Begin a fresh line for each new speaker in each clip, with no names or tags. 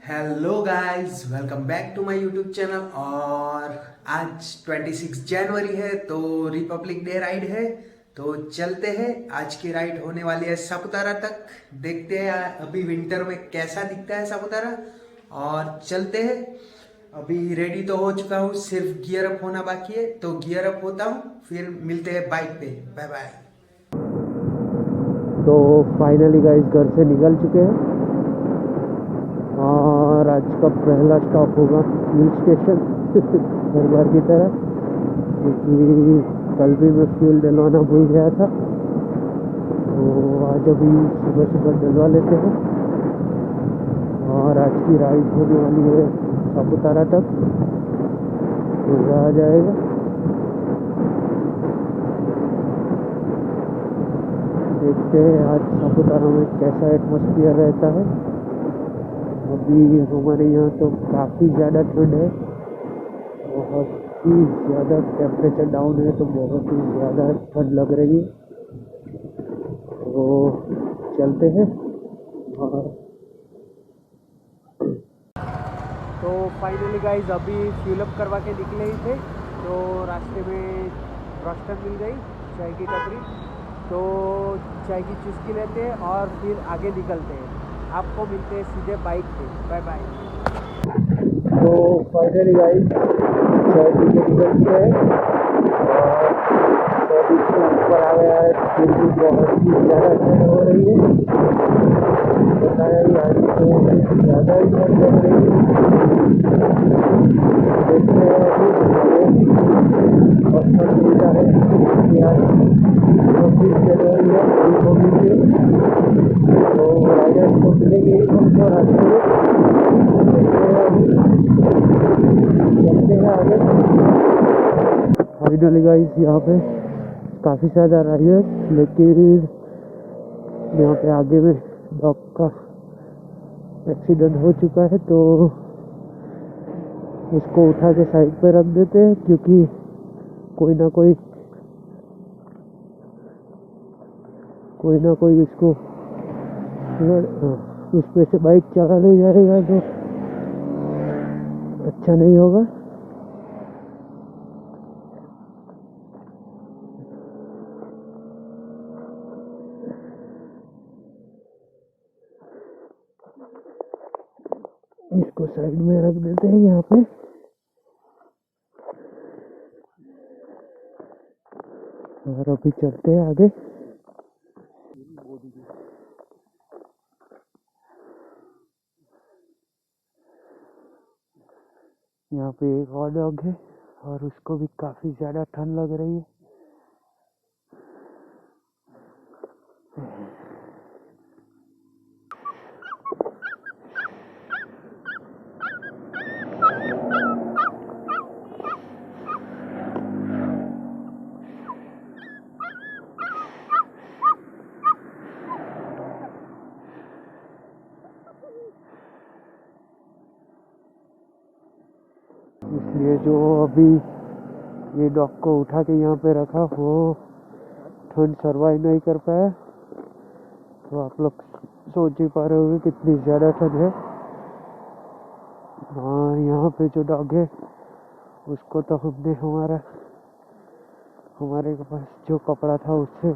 Hello guys, welcome back to my YouTube channel. और आज 26 जनवरी है तो रिपब्लिक डे राइड है। तो चलते हैं, आज की राइड होने वाली है सापुतारा तक। देखते हैं अभी विंटर में कैसा दिखता है सापुतारा, और चलते हैं। अभी रेडी तो हो चुका हूँ, सिर्फ गियर अप होना बाकी है, तो गियर अप होता हूँ, फिर मिलते हैं बाइक पे। Bye bye.
तो फाइनली गाइस घर से निकल चुके हैं और आज का पहला स्टॉप होगा हिल स्टेशन हर बार की तरह, क्योंकि कल भी मैं फ्यूल डलवाना भूल गया था। तो आज अभी सुबह सुबह डलवा लेते हैं और आज की राइड होने वाली है सापुतारा तक। मज़ा आ जाएगा। देखते हैं आज सापुतारा में कैसा एटमॉस्फेयर रहता है। अभी हमारे यहाँ तो काफ़ी ज़्यादा ठंड है, बहुत ही ज़्यादा टेम्परेचर डाउन है, तो बहुत ही ज़्यादा ठंड लग रही है। तो चलते हैं। और तो फाइनली गाइस अभी फ्यूल अप करवा के निकले ही थे, तो रास्ते में रोस्टर मिल गई चाय की टपरी, तो चाय की चुस्की लेते हैं और फिर आगे निकलते हैं। आपको मिलते हैं सीधे बाइक पे। Bye bye. तो फाइनली गाइस चाय पी के निकल चुके हैं और बीच में ऊपर आ गया है, फिर भी बहुत ही ज़्यादा ठंड हो रही है। बताया ही आज तो ज़्यादा ही ठंड लग रही है। देखते हैं अभी और ठंड मिलता है कि आज 26 जनवरी है, तो राइडर्स को मिलेंगे ही हमको रास्ते में। चलते हैं आगे। फाइनली गाइस यहाँ पे काफ़ी ज़्यादा राइडर्स, लेकिन यहाँ पे आगे में डॉग का एक्सीडेंट हो चुका है, तो इसको उठा के साइड पे रख देते हैं, क्योंकि कोई ना कोई इसको उस पे से बाइक चला ले जाएगा तो अच्छा नहीं होगा। इसको साइड में रख देते हैं यहाँ पे। और अभी चलते हैं आगे। यहाँ पे एक और डॉग है और उसको भी काफ़ी ज़्यादा ठंड लग रही है। इसलिए जो अभी ये डॉग को उठा के यहाँ पे रखा, वो ठंड सर्वाइव नहीं कर पाया। तो आप लोग सोच ही पा रहे होंगे कितनी ज़्यादा ठंड है। और यहाँ पे जो डॉग है उसको तो हमने हमारे पास जो कपड़ा था उससे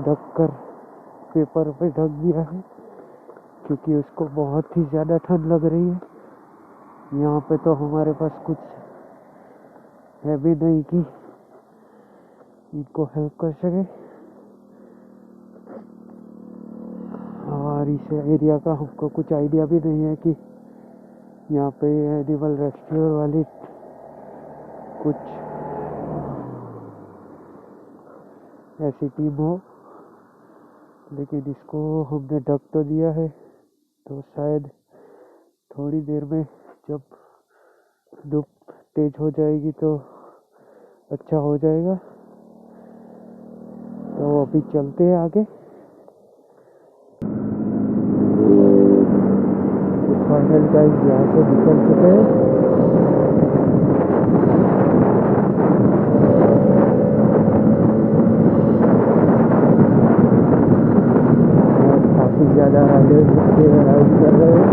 ढक कर पेपर पे ढक दिया है, क्योंकि उसको बहुत ही ज़्यादा ठंड लग रही है। यहाँ पे तो हमारे पास कुछ है भी नहीं कि इनको हेल्प कर सके, और इस एरिया का हमको कुछ आइडिया भी नहीं है कि यहाँ पे एनिमल रेस्क्यू वाली कुछ ऐसी टीम हो। लेकिन इसको हमने ढक तो दिया है, तो शायद थोड़ी देर में जब धूप तेज हो जाएगी तो अच्छा हो जाएगा। तो अभी चलते हैं आगे। फाइनल गाइस यहाँ से निकल चुके हैं। काफ़ी ज़्यादा राइडर्स राइड कर रहे हैं।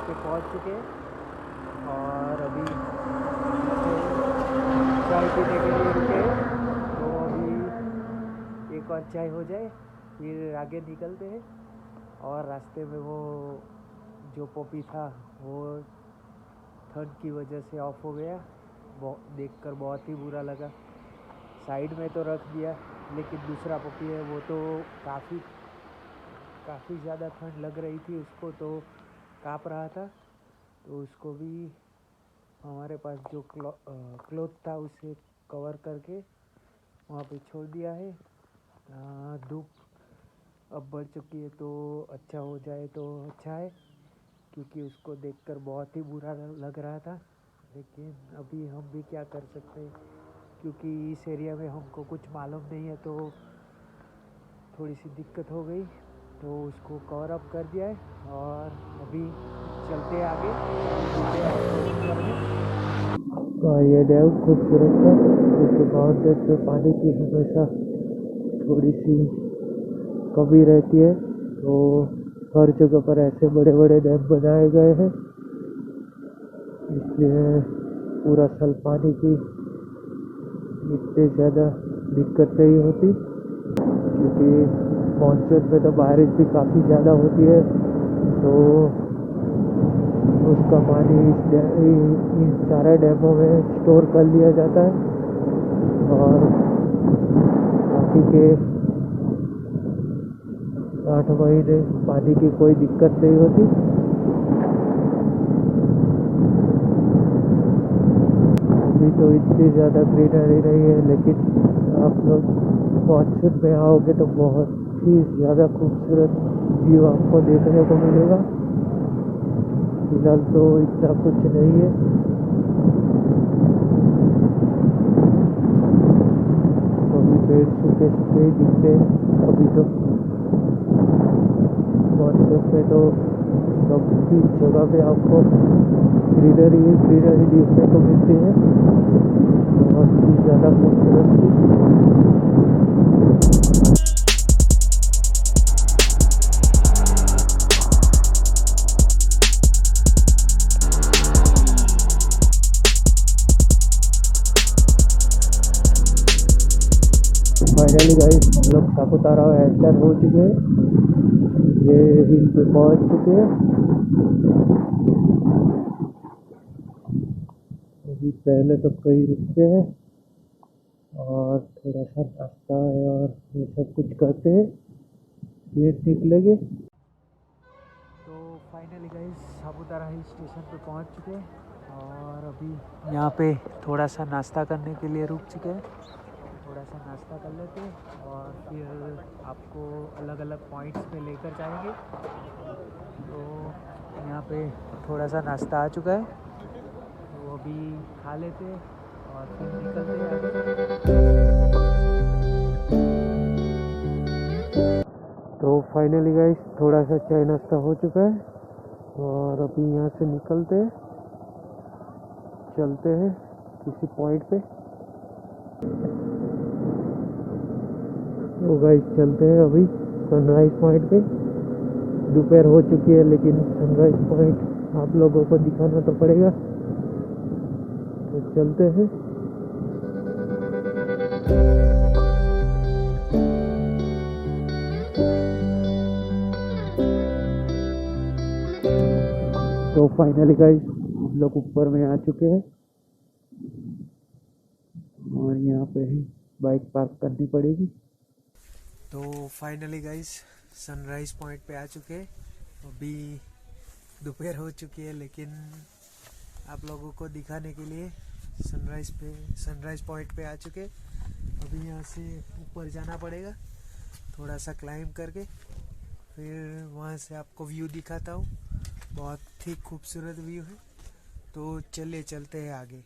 पे पहुंच चुके हैं और अभी चाय पीने के लिए रुके हैं। तो अभी एक और चाय हो जाए फिर आगे निकलते हैं। और रास्ते में वो जो पपी था वो ठंड की वजह से ऑफ हो गया, देखकर बहुत ही बुरा लगा। साइड में तो रख दिया, लेकिन दूसरा पपी है वो तो काफ़ी ज़्यादा ठंड लग रही थी उसको, तो काँप रहा था। तो उसको भी हमारे पास जो क्लॉथ था उसे कवर करके वहाँ पे छोड़ दिया है। धूप अब बढ़ चुकी है तो अच्छा हो जाए तो अच्छा है, क्योंकि उसको देखकर बहुत ही बुरा लग रहा था। लेकिन अभी हम भी क्या कर सकते हैं, क्योंकि इस एरिया में हमको कुछ मालूम नहीं है, तो थोड़ी सी दिक्कत हो गई। तो उसको कवर अप कर दिया है और अभी चलते हैं आगे। ये डैम खूबसूरत था, क्योंकि बाउंड्री पे पानी की हमेशा थोड़ी सी कमी रहती है। तो हर जगह पर ऐसे बड़े बड़े डैम बनाए गए हैं, इसलिए पूरा साल पानी की इतनी ज़्यादा दिक्कत नहीं होती। क्योंकि मानसून में तो बारिश भी काफ़ी ज़्यादा होती है, तो उसका पानी इन सारे डैमों में स्टोर कर लिया जाता है और बाकी के 8 महीने पानी की कोई दिक्कत नहीं होती। अभी तो इतनी ज़्यादा ग्रीनरी नहीं है, लेकिन आप लोग मानसून में आओगे तो बहुत ही ज़्यादा खूबसूरत व्यू आपको देखने को मिलेगा। फिलहाल तो इतना कुछ नहीं है, अभी पेड़ सूखे सूखे ही दिखते हैं। अभी तो मानसून में तो सभी जगह पे आपको ग्रीनरी देखने को मिलती है, बहुत ही ज़्यादा खूबसूरत चीज़। फाइनली गाइस हम लोग सापुतारा एंटर हो चुके हैं, ये हिल पे पहुंच चुके हैं। अभी पहले तो कहीं रुकते हैं और थोड़ा सा नाश्ता है और ये सब कुछ करते हैं, फिर निकलेंगे। तो finally guys Saputara hill station पे पहुंच चुके हैं और अभी यहाँ पे थोड़ा सा नाश्ता करने के लिए रुक चुके हैं। थोड़ा सा नाश्ता कर लेते हैं और फिर आपको अलग अलग पॉइंट्स पे लेकर जाएंगे। तो यहाँ पे थोड़ा सा नाश्ता आ चुका है, तो अभी खा लेते हैं और फिर निकलते हैं आगे। तो फाइनली गाइस थोड़ा सा चाय नाश्ता हो चुका है और अभी यहाँ से निकलते हैं, चलते हैं किसी पॉइंट पे। तो गाइस चलते हैं अभी सनराइज पॉइंट पे। दोपहर हो चुकी है, लेकिन सनराइज पॉइंट आप लोगों को दिखाना तो पड़ेगा, तो चलते हैं। तो फाइनली गाइस हम लोग ऊपर में आ चुके हैं और यहाँ पे ही बाइक पार्क करनी पड़ेगी। तो फाइनली गाइस सनराइज पॉइंट पे आ चुके हैं। अभी दोपहर हो चुकी है, लेकिन आप लोगों को दिखाने के लिए सनराइज पॉइंट पे आ चुके हैं। अभी यहाँ से ऊपर जाना पड़ेगा थोड़ा सा क्लाइंब करके, फिर वहाँ से आपको व्यू दिखाता हूँ। बहुत ही खूबसूरत व्यू है, तो चलिए चलते हैं आगे।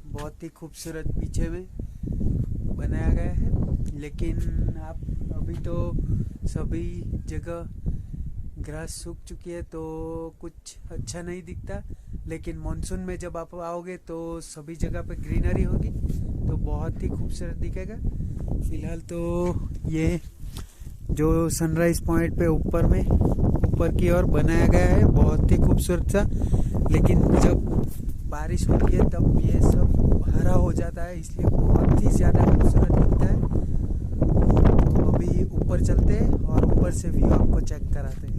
बहुत ही खूबसूरत पीछे में बनाया गया है, लेकिन आप अभी तो सभी जगह ग्रास सूख चुकी है तो कुछ अच्छा नहीं दिखता, लेकिन मॉनसून में जब आप आओगे तो सभी जगह पे ग्रीनरी होगी तो बहुत ही खूबसूरत दिखेगा। फिलहाल तो ये जो सनराइज पॉइंट पे ऊपर की ओर बनाया गया है बहुत ही खूबसूरत सा, लेकिन जब बारिश होती है तब ये सब हरा हो जाता है, इसलिए बहुत ही ज़्यादा खूबसूरत दिखता है। तो अभी ऊपर चलते हैं और ऊपर से व्यू आपको चेक कराते हैं।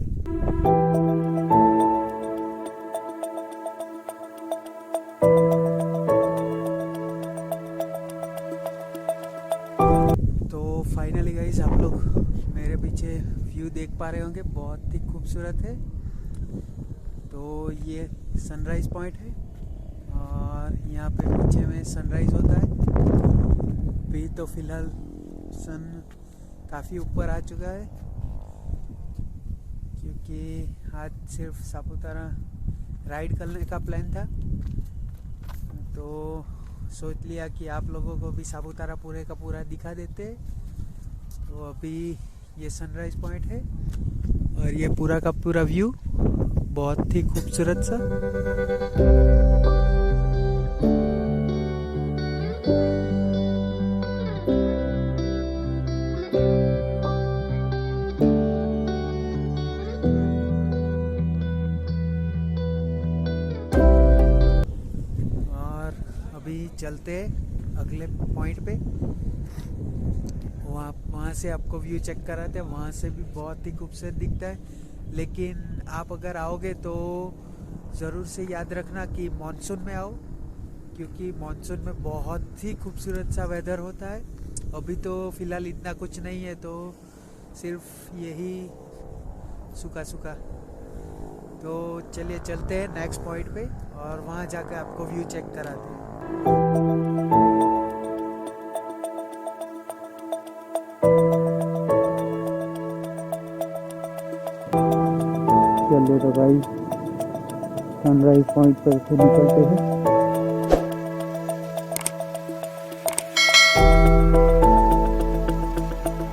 तो फाइनली गाइस आप लोग मेरे पीछे व्यू देख पा रहे होंगे, बहुत ही खूबसूरत है। तो ये सनराइज पॉइंट है और यहाँ पे पीछे में सनराइज होता है। अभी तो फिलहाल सन काफ़ी ऊपर आ चुका है, क्योंकि आज सिर्फ सापुतारा राइड करने का प्लान था, तो सोच लिया कि आप लोगों को भी सापुतारा पूरे का पूरा दिखा देते। तो अभी ये सनराइज पॉइंट है और ये पूरा का पूरा व्यू बहुत ही खूबसूरत सा। अभी चलते हैं अगले पॉइंट पे, वहाँ से आपको व्यू चेक कराते हैं। वहाँ से भी बहुत ही खूबसूरत दिखता है, लेकिन आप अगर आओगे तो ज़रूर से याद रखना कि मॉनसून में आओ, क्योंकि मॉनसून में बहुत ही खूबसूरत सा वेदर होता है। अभी तो फ़िलहाल इतना कुछ नहीं है, तो सिर्फ यही सूखा सूखा। तो चलिए चलते हैं नेक्स्ट पॉइंट पे और वहाँ जाकर आपको व्यू चेक कराते हैं। चलिए तो भाई सनराइज पॉइंट पर से निकलते हैं।